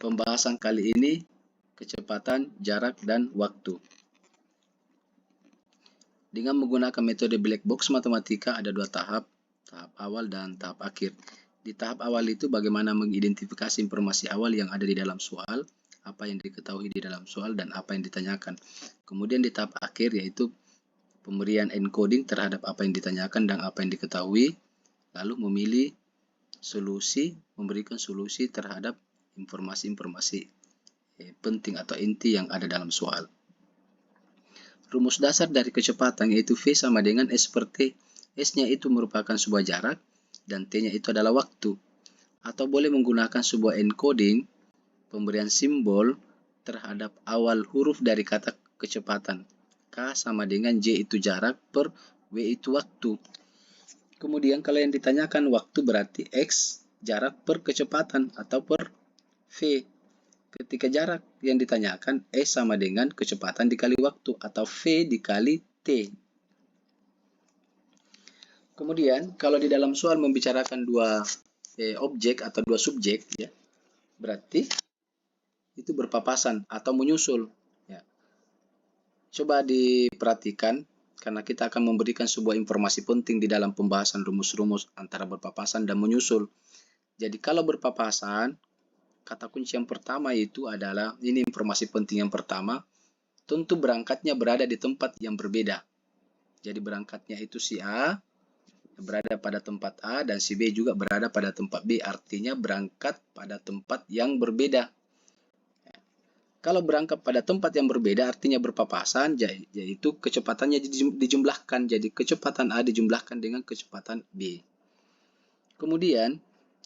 Pembahasan kali ini kecepatan, jarak, dan waktu. Dengan menggunakan metode black box matematika ada dua tahap, tahap awal dan tahap akhir. Di tahap awal itu bagaimana mengidentifikasi informasi awal yang ada di dalam soal, apa yang diketahui di dalam soal, dan apa yang ditanyakan. Kemudian di tahap akhir yaitu pemberian encoding terhadap apa yang ditanyakan dan apa yang diketahui, lalu memilih solusi, memberikan solusi terhadap informasi-informasi penting atau inti yang ada dalam soal. Rumus dasar dari kecepatan yaitu V sama dengan S per T. S-nya itu merupakan sebuah jarak dan T-nya itu adalah waktu. Atau boleh menggunakan sebuah encoding, pemberian simbol terhadap awal huruf dari kata kecepatan. K sama dengan J itu jarak per W itu waktu. Kemudian kalau yang ditanyakan waktu berarti X jarak per kecepatan atau per V. Ketika jarak yang ditanyakan S sama dengan kecepatan dikali waktu atau V dikali T. Kemudian kalau di dalam soal membicarakan dua objek atau dua subjek, ya, berarti itu berpapasan atau menyusul. Ya. Coba diperhatikan karena kita akan memberikan sebuah informasi penting di dalam pembahasan rumus-rumus antara berpapasan dan menyusul. Jadi kalau berpapasan, kata kunci yang pertama itu adalah, ini informasi penting yang pertama, tentu berangkatnya berada di tempat yang berbeda. Jadi berangkatnya itu si A berada pada tempat A dan si B juga berada pada tempat B. Artinya berangkat pada tempat yang berbeda. Kalau berangkat pada tempat yang berbeda artinya berpapasan, yaitu kecepatannya dijumlahkan. Jadi kecepatan A dijumlahkan dengan kecepatan B. Kemudian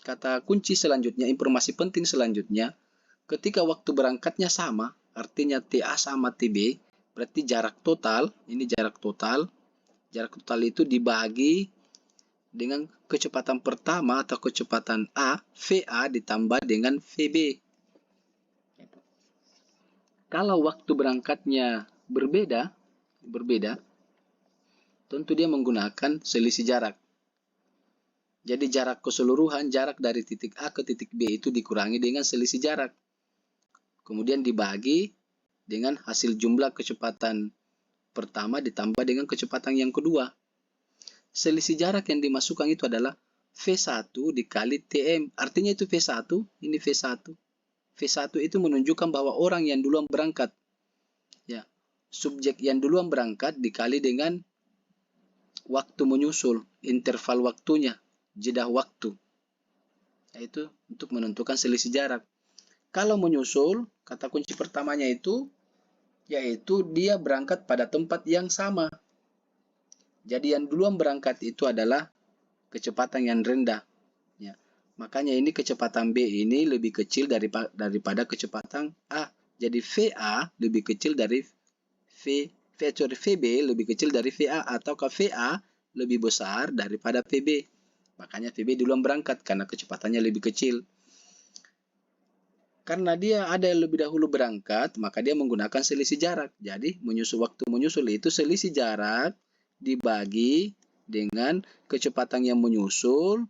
kata kunci selanjutnya, informasi penting selanjutnya, ketika waktu berangkatnya sama, artinya TA sama TB, berarti jarak total, ini jarak total itu dibagi dengan kecepatan pertama atau kecepatan A, VA ditambah dengan VB. Kalau waktu berangkatnya berbeda, tentu dia menggunakan selisih jarak. Jadi jarak keseluruhan, jarak dari titik A ke titik B itu dikurangi dengan selisih jarak. Kemudian dibagi dengan hasil jumlah kecepatan pertama ditambah dengan kecepatan yang kedua. Selisih jarak yang dimasukkan itu adalah V1 dikali TM. Artinya itu V1, ini V1. V1 itu menunjukkan bahwa orang yang duluan berangkat. Ya, subjek yang duluan berangkat dikali dengan waktu menyusul, interval waktunya, jeda waktu. Yaitu untuk menentukan selisih jarak. Kalau menyusul, kata kunci pertamanya itu, yaitu dia berangkat pada tempat yang sama. Jadi yang duluan berangkat itu adalah kecepatan yang rendah. Ya. Makanya ini kecepatan B ini lebih kecil daripada kecepatan A. Jadi VA lebih kecil dari VB lebih kecil dari VA, atau VA lebih besar daripada VB. Makanya VB duluan berangkat karena kecepatannya lebih kecil. Karena dia ada yang lebih dahulu berangkat, maka dia menggunakan selisih jarak. Jadi waktu menyusul itu selisih jarak dibagi dengan kecepatan yang menyusul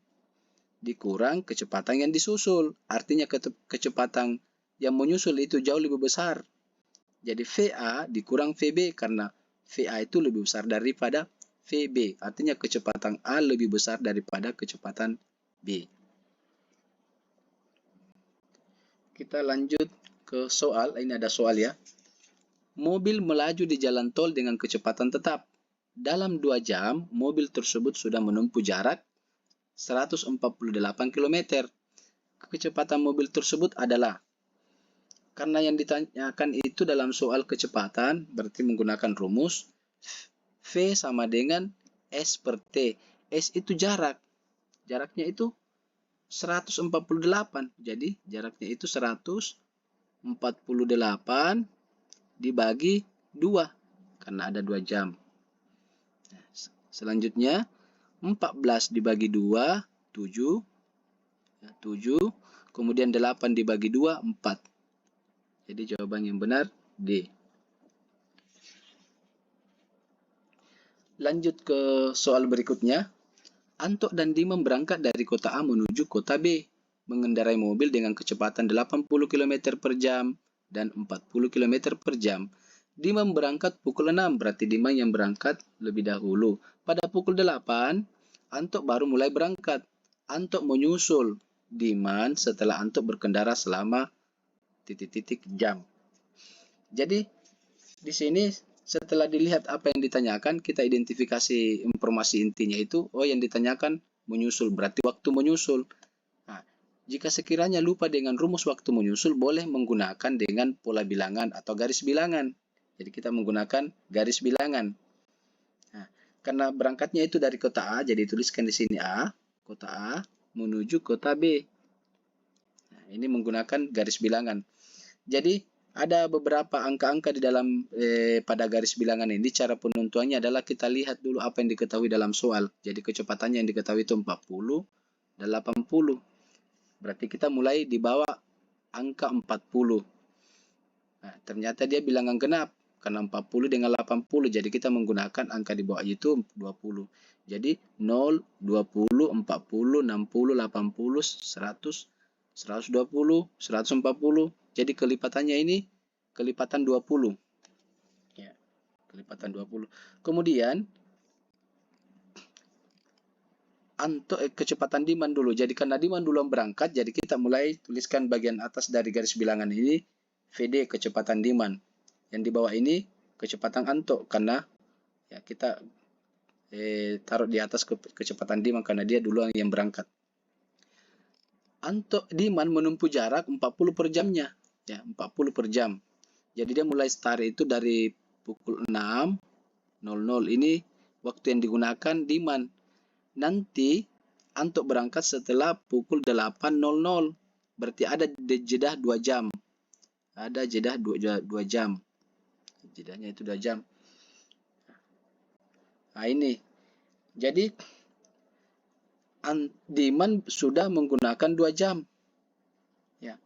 dikurang kecepatan yang disusul. Artinya kecepatan yang menyusul itu jauh lebih besar. Jadi VA dikurang VB karena VA itu lebih besar daripada VB. Artinya kecepatan A lebih besar daripada kecepatan B. Kita lanjut ke soal. Ini ada soal ya. Mobil melaju di jalan tol dengan kecepatan tetap. Dalam 2 jam, mobil tersebut sudah menempuh jarak 148 km. Kecepatan mobil tersebut adalah, karena yang ditanyakan itu dalam soal kecepatan, berarti menggunakan rumus V sama dengan S per T. S itu jarak. Jaraknya itu 148. Jadi jaraknya itu 148 dibagi 2 karena ada 2 jam. Selanjutnya 14 dibagi 2, 7. 7. Kemudian 8 dibagi 2, 4. Jadi jawaban yang benar D. Lanjut ke soal berikutnya. Antok dan Dimam berangkat dari kota A menuju kota B. mengendarai mobil dengan kecepatan 80 km per jam dan 40 km per jam. Diman berangkat pukul 6, berarti Diman yang berangkat lebih dahulu. Pada pukul 8, Antok baru mulai berangkat. Antok menyusul Diman setelah Antok berkendara selama titik-titik jam. Jadi, di sini setelah dilihat apa yang ditanyakan, kita identifikasi informasi intinya itu, oh yang ditanyakan menyusul, berarti waktu menyusul. Nah, jika sekiranya lupa dengan rumus waktu menyusul, boleh menggunakan dengan pola bilangan atau garis bilangan. Jadi kita menggunakan garis bilangan. Nah, karena berangkatnya itu dari kota A, jadi tuliskan di sini A, kota A menuju kota B. Nah, ini menggunakan garis bilangan. Jadi ada beberapa angka-angka di dalam pada garis bilangan ini. Cara penentuannya adalah kita lihat dulu apa yang diketahui dalam soal. Jadi kecepatannya yang diketahui itu 40 dan 80. Berarti kita mulai di bawah angka 40. Nah, ternyata dia bilangan genap karena 40 dengan 80. Jadi kita menggunakan angka di bawah itu 20. Jadi 0, 20, 40, 60, 80, 100, 120, 140. Jadi kelipatannya ini kelipatan 20. Ya, kelipatan 20. Kemudian Antok kecepatan Diman dulu. Jadi karena Diman duluan berangkat, jadi kita mulai tuliskan bagian atas dari garis bilangan ini VD kecepatan Diman. Yang di bawah ini kecepatan Antok karena ya kita taruh di atas kecepatan Diman karena dia duluan yang berangkat. Antok Diman menempuh jarak 40 per jamnya. Ya, 40 per jam. Jadi dia mulai start itu dari pukul 6.00 ini waktu yang digunakan Diman. Nanti Antok berangkat setelah pukul 8.00. Berarti ada jeda 2 jam. Ada jeda 2 jam. Jedanya itu 2 jam. Nah ini. Jadi Diman sudah menggunakan 2 jam. Ya.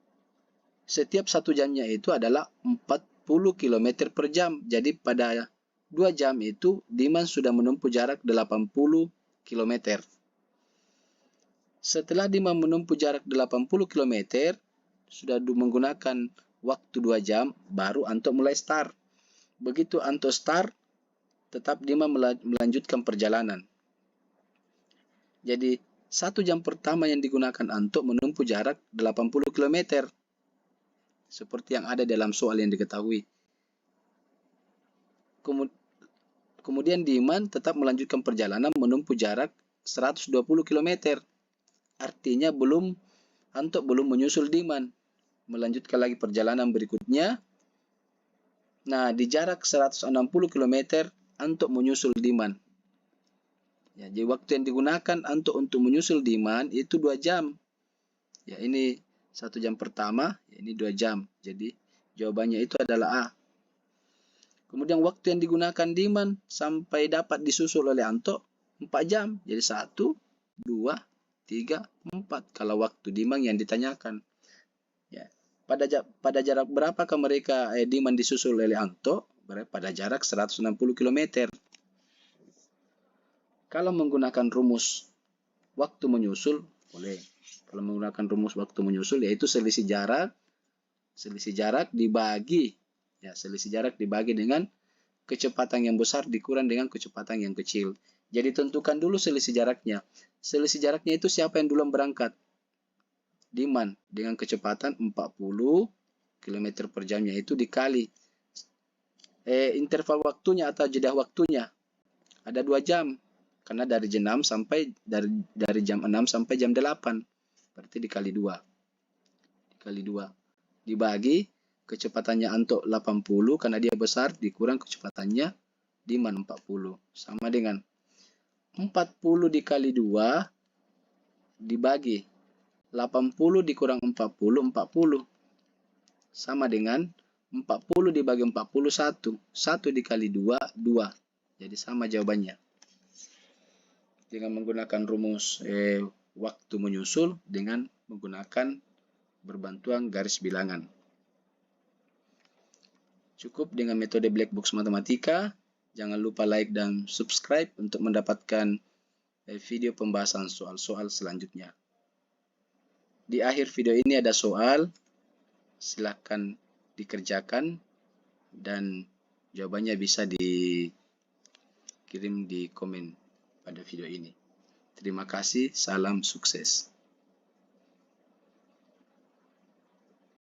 Setiap 1 jamnya itu adalah 40 km per jam. Jadi pada 2 jam itu Diman sudah menempuh jarak 80 km. Setelah Diman menempuh jarak 80 km, sudah menggunakan waktu 2 jam, baru Antok mulai start. Begitu Antok start, tetap Diman melanjutkan perjalanan. Jadi 1 jam pertama yang digunakan Antok menempuh jarak 80 km. Seperti yang ada dalam soal yang diketahui. Kemudian Diman tetap melanjutkan perjalanan menempuh jarak 120 km. Artinya Antok belum menyusul Diman. Melanjutkan lagi perjalanan berikutnya. Nah, di jarak 160 km Antok menyusul Diman. Ya, jadi waktu yang digunakan Antok untuk menyusul Diman itu 2 jam. Ya, ini 1 jam pertama, ini 2 jam. Jadi jawabannya itu adalah A. Kemudian waktu yang digunakan Diman sampai dapat disusul oleh Antok 4 jam. Jadi 1, 2, 3, 4. Kalau waktu Diman yang ditanyakan. Ya. Pada jarak berapakah mereka Diman disusul oleh Antok? Pada jarak 160 km. Kalau menggunakan rumus waktu menyusul, boleh. Kalau menggunakan rumus waktu menyusul, yaitu selisih jarak dibagi. Ya, selisih jarak dibagi dengan kecepatan yang besar dikurang dengan kecepatan yang kecil. Jadi tentukan dulu selisih jaraknya. Selisih jaraknya itu siapa yang duluan berangkat? Diman dengan kecepatan 40 km per jamnya itu dikali interval waktunya atau jeda waktunya. Ada 2 jam. Karena dari jam 6 sampai dari jam 6 sampai jam 8. Berarti dikali 2. Dikali 2. Dibagi kecepatannya Antok 80 karena dia besar dikurang kecepatannya Diman 40. Sama dengan 40 dikali 2 dibagi 80 dikurang 40, 40. Sama dengan 40 dibagi 41. 1 dikali 2, 2. Jadi sama jawabannya. Dengan menggunakan rumus waktu menyusul dengan menggunakan berbantuan garis bilangan. Cukup dengan metode Black Box Matematika. Jangan lupa like dan subscribe untuk mendapatkan video pembahasan soal-soal selanjutnya. Di akhir video ini ada soal, silakan dikerjakan dan jawabannya bisa dikirim di komen pada video ini. Terima kasih, salam sukses.